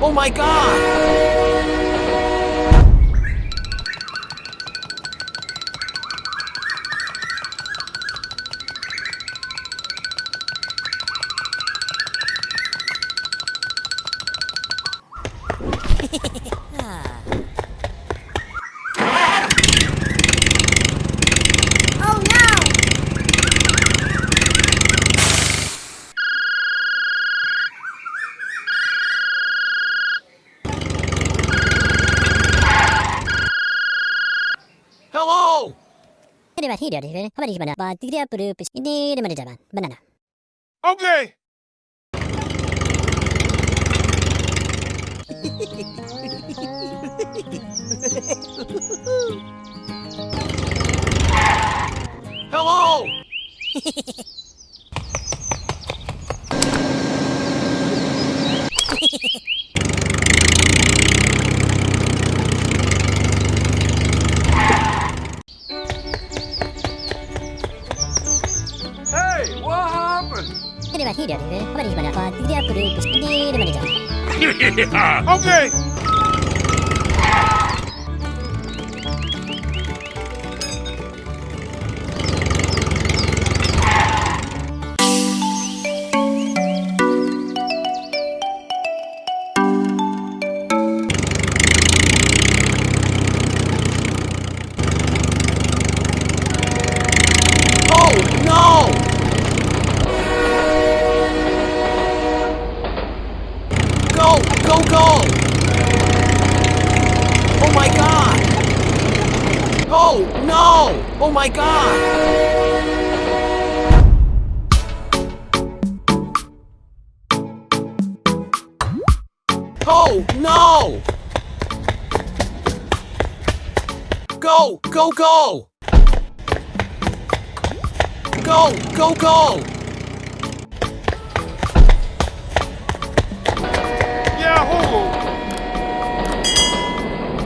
Oh my god! Oh no! Hello! Banana. Okay! Hello! Hey, what happened? Okay! Oh no! Go! Go! Go! Oh my god! Oh no! Oh my god! Oh no! Go! Go! Go! Go! Go! Go!